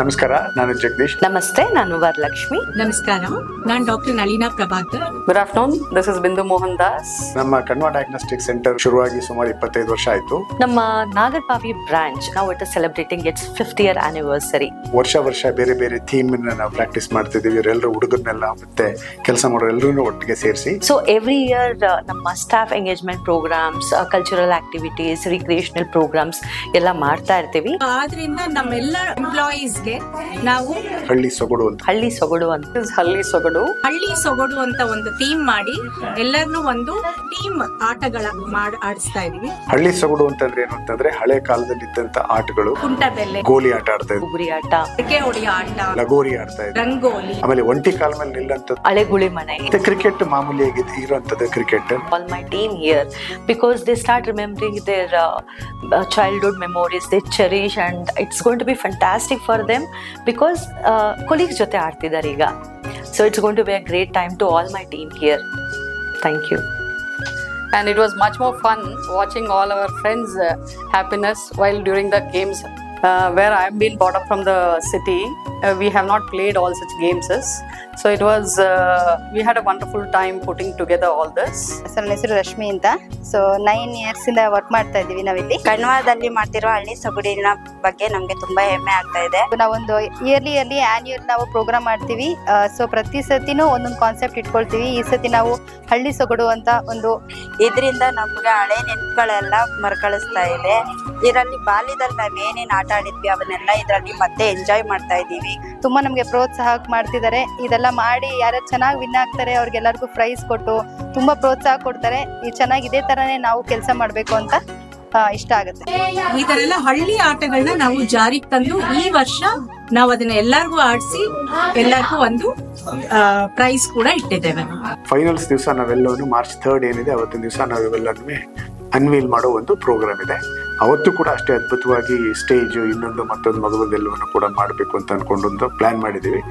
ನಮಸ್ಕಾರ, ನಾನು ಜಗದೀಶ್. ನಮಸ್ತೆ, ನಾನು ವರಲಕ್ಷ್ಮಿ. ನಮಸ್ಕಾರ, ನಾನು doctor Nalina Prabhakar. Good afternoon, this is Bindu Mohan Das. ನಮ್ಮ ಕಣ್ವ ಡಯಾಗ್ನೋಸ್ಟಿಕ್ ಸೆಂಟರ್ ಶುರುವಾಗಿ ಸುಮಾರು 25 ವರ್ಷ ಆಯ್ತು. ನಮ್ಮ ನಾಗರಬಾವಿ ಬ್ರಾಂಚ್ ನಾವು it celebrating it's 50th year anniversary. ವರ್ಷ ಬೇರೆ ಬೇರೆ ಥೀಮ್ ನಾವು ಪ್ರಾಕ್ಟೀಸ್ ಮಾಡ್ತಿದೀವಿ. ಎಲ್ಲರೂ ಹುಡುಗರನ್ನೆಲ್ಲ ಮತ್ತೆ ಕೆಲಸ ಮಾಡೋರು ಎಲ್ಲರೂ ಒಟ್ಟಿಗೆ ಸೇರಿಸಿ. ಸೊ ಎವ್ರಿ ಇಯರ್ ನಮ್ಮ staff engagement programs, cultural activities, recreational programs ಎಲ್ಲ ಮಾಡ್ತಾ ಇರ್ತೀವಿ. ಆದ್ರಿಂದ ನಮ್ಮೆಲ್ಲ ಎಂಪ್ಲಾಯೀಸ್ಗೆ ನಾವು ಹಳ್ಳಿ ಸೊಗಡು ಅಂತ ಹಳ್ಳಿ ಸೊಗಡು ಅಂತ ಹಳ್ಳಿ ಸೊಗಡು ಅಂತ ಒಂದು ಥೀಮ್ ಮಾಡಿ ಎಲ್ಲರನ್ನೂ ಒಂದು ಟೀಮ್ ಆಟಗಳ ಆಡಿಸ್ತಾ ಇದೀವಿ. ಹಳ್ಳಿ ಸೊಗಡು ಅಂತಂದ್ರೆ ಏನು ಅಂತಂದ್ರೆ ಹಳೆ ಕಾಲದಲ್ಲಿ ಇದ್ದಂತ ಆಟಗಳು, ಕುಂಟಬೆಲ್ಲೆ, ಗೋಲಿ ಆಟ ಆಡ್ತಾ ಇದ್ವಿ, ಗುಗುರಿ ಆಟ, ಅಡಿಕೆ ಹೊಡೆಯೋ ಆಟ, ಲಗೋರಿ ಆಡ್ತಾ ಇದ್ವಿ, ರಂಗೋಲಿ, ಆಮೇಲೆ ಒಂಟಿ ಕಾಲ ಮೇಲೆ ನಿಲ್ಲಂತದ್ದು, ಹಳೆಗುಳಿ ಮನೆ. ಮತ್ತೆ ಕ್ರಿಕೆಟ್ ಮಾಮೂಲಿಯಾಗಿ ಇರುವಂತದ್ದು cricket. All my team here because they start remembering their childhood memories they cherish and it's going to be fantastic for them because colleagues ಜೊತೆ ಆಡ್ತಿದ್ದಾರೆ ಈಗ. So it's going to be a great time to all my team here. Thank you. and it was much more fun watching all our friends happiness while during the games where I have been brought up from the city. We have not played all such games so it was we had a wonderful time putting together all this. Sir, ನನ್ನ ಹೆಸರು ರಶ್ಮಿ ಅಂತ. So 9 years ಇಂದ work ಮಾಡ್ತಾ ಇದೀವಿ ನಾವಿಲ್ಲಿ. ಕಣ್ವಾದಲ್ಲಿ ಮಾಡ್ತಿರೋ ಹಳ್ಳಿ ಸೊಗಡಿನ ಬಗ್ಗೆ ನಮ್ಗೆ ತುಂಬಾ ಹೆಮ್ಮೆ ಆಗ್ತಾ ಇದೆ. ನಾವೊಂದು ಇಯರ್ಲಿ ಆನ್ಯುವಲ್ ನಾವು ಪ್ರೋಗ್ರಾಮ್ ಮಾಡ್ತೀವಿ. ಸೊ ಪ್ರತಿ ಸತಿನೂ ಒಂದೊಂದು ಕಾನ್ಸೆಪ್ಟ್ ಇಟ್ಕೊಳ್ತೀವಿ. ಈ ಸತಿ ನಾವು ಹಳ್ಳಿ ಸೊಗಡು ಅಂತ ಒಂದು ಇದರಿಂದ ನಮ್ಗೆ ಹಳೆ ನೆನಪುಗಳೆಲ್ಲ ಮರುಕಳಿಸ್ತಾ ಇದೆ. ಇದರಲ್ಲಿ ಬಾಲ್ಯದಲ್ಲಿ ನಾವ್ ಏನೇನ್ ಆಟ ಆಡಿದ್ವಿ ಅವನ್ನೆಲ್ಲ ಇದರಲ್ಲಿ ಮತ್ತೆ ಎಂಜಾಯ್ ಮಾಡ್ತಾ ಇದೀವಿ. ತುಂಬಾ ನಮ್ಗೆ ಪ್ರೋತ್ಸಾಹ ಮಾಡ್ತಿದ್ದಾರೆ. ಇದೆಲ್ಲ ಮಾಡಿ ಯಾರು ಚೆನ್ನಾಗಿ ವಿನ್ ಆಗ್ತಾರೆ ಅವ್ರಿಗೆಲ್ಲರಿಗೂ ಪ್ರೈಸ್ ಕೊಟ್ಟು ತುಂಬಾ ಪ್ರೋತ್ಸಾಹ ಕೊಡ್ತಾರೆ. ಈ ಚೆನ್ನಾಗಿ ಇದೇ ತರನೇ ನಾವು ಕೆಲಸ ಮಾಡ್ಬೇಕು ಅಂತ ಇಷ್ಟ ಆಗುತ್ತೆ. ಈ ತರ ಎಲ್ಲ ಹಳ್ಳಿ ಆಟಗಳನ್ನ ನಾವು ಜಾರಿಗೆ ತಂದು ಈ ವರ್ಷ ನಾವು ಅದನ್ನ ಎಲ್ಲರಿಗೂ ಆಡಿಸಿ ಎಲ್ಲರಿಗೂ ಒಂದು ಪ್ರೈಸ್ ಕೂಡ ಇಟ್ಟಿದ್ದೇವೆ. ಫೈನಲ್ಸ್ ದಿವಸ ನಾವೆಲ್ಲವೂ March 3rd ಏನಿದೆ ಅವತ್ತಿನ ದಿವಸ ನಾವೆಲ್ಲನೂ ಅನ್ವೀಲ್ ಮಾಡೋ ಒಂದು ಪ್ರೋಗ್ರಾಮ್ ಇದೆ. ಅವತ್ತು ಕೂಡ ಅಷ್ಟೇ ಅದ್ಭುತವಾಗಿ ಸ್ಟೇಜ್ ಇನ್ನೊಂದು ಮತ್ತೊಂದು ಮಗುವದೆಲ್ಲವನ್ನು ಕೂಡ ಮಾಡಬೇಕು ಅಂತ ಅನ್ಕೊಂಡು ಒಂದು ಪ್ಲಾನ್ ಮಾಡಿದ್ದೀವಿ.